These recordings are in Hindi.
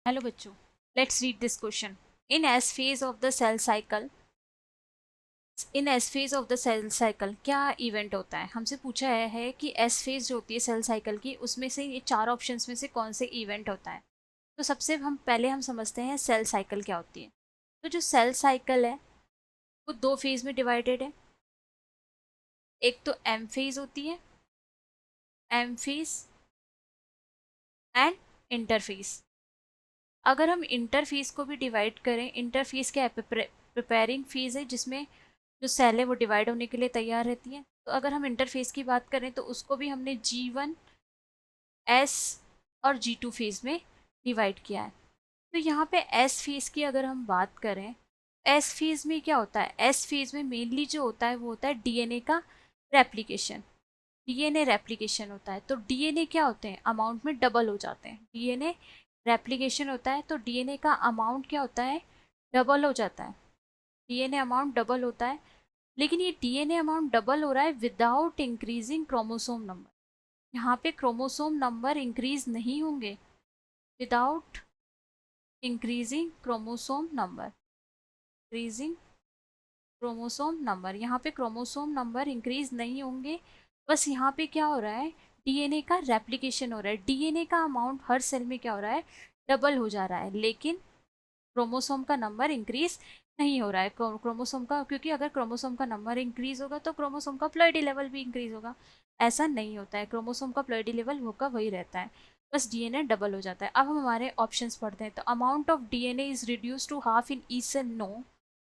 हेलो बच्चों, let's read this question. In S phase of the cell cycle in S phase of the cell cycle क्या इवेंट होता है। हमसे पूछा है कि एस फेज जो होती है सेल साइकिल की, उसमें से ये चार ऑप्शंस में से कौन से इवेंट होता है। तो सबसे हम समझते हैं सेल साइकिल क्या होती है। तो जो सेल साइकिल है वो दो फेज में डिवाइडेड है। एक तो एम फेज होती है, एम फेज एंड इंटरफेज। अगर हम इंटरफेस को भी डिवाइड करें, इंटरफेस क्या है, प्रिपेयरिंग फेज है जिसमें जो सेल है वो डिवाइड होने के लिए तैयार रहती है। तो अगर हम इंटरफेस की बात करें तो उसको भी हमने G1 S और G2 फेज में डिवाइड किया है। तो यहाँ पे एस फेज की अगर हम बात करें, एस फेज में क्या होता है, एस फेज में मेनली जो होता है वो होता है डीएनए का रेप्लिकेशन। डीएनए रेप्लिकेशन होता है तो डीएनए क्या होते हैं, अमाउंट में डबल हो जाते हैं। डीएनए रेप्लिकेशन होता है तो डीएनए का अमाउंट क्या होता है, डबल हो जाता है। डीएनए अमाउंट डबल होता है, लेकिन ये डीएनए अमाउंट डबल हो रहा है विदाउट इंक्रीजिंग क्रोमोसोम नंबर। यहाँ पे क्रोमोसोम नंबर इंक्रीज नहीं होंगे without increasing chromosome number. Increasing chromosome number, यहाँ पे क्रोमोसोम नंबर इंक्रीज नहीं होंगे। बस यहाँ पे क्या हो रहा है, डीएनए का रेप्लिकेशन हो रहा है। डीएनए का अमाउंट हर सेल में क्या हो रहा है, डबल हो जा रहा है, लेकिन क्रोमोसोम का नंबर इंक्रीज नहीं हो रहा है। क्रोमोसोम का, क्योंकि अगर क्रोमोसोम का नंबर इंक्रीज होगा तो क्रोमोसोम का प्लॉइडी लेवल भी इंक्रीज होगा। ऐसा नहीं होता है, क्रोमोसोम का प्लॉइडी लेवल वो का वही रहता है, बस डीएनए डबल हो जाता है। अब हम हमारे ऑप्शंस पढ़ते हैं। तो amount of DNA is reduce to half in each cell, no.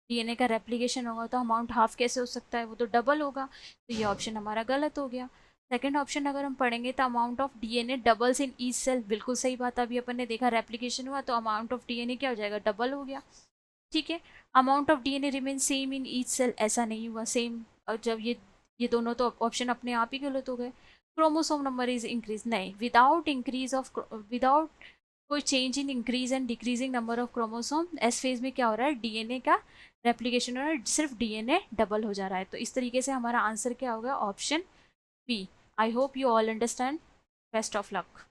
DNA का रेप्लिकेशन होगा तो अमाउंट हाफ कैसे हो सकता है, वो तो डबल होगा। तो ये ऑप्शन हमारा गलत हो गया। सेकंड ऑप्शन अगर हम पढ़ेंगे तो amount of DNA doubles in each cell, बिल्कुल सही बात। अभी अपन ने देखा रेप्लिकेशन हुआ तो अमाउंट ऑफ डीएनए क्या हो जाएगा, डबल हो गया। ठीक है। Amount of DNA remain same in each cell, ऐसा नहीं हुआ सेम। और जब ये दोनों तो ऑप्शन अपने आप ही गलत हो गए। क्रोमोसोम नंबर इज इंक्रीज, नहीं, विदाउट इंक्रीज ऑफ, विदाउट कोई change in increase and decreasing number of chromosome, S phase में क्या हो रहा है, डीएनए का रेप्लिकेशन हो रहा है, सिर्फ डीएनए डबल हो जा रहा है। तो इस तरीके से हमारा आंसर क्या होगा, option B. I hope you all understand. Best of luck.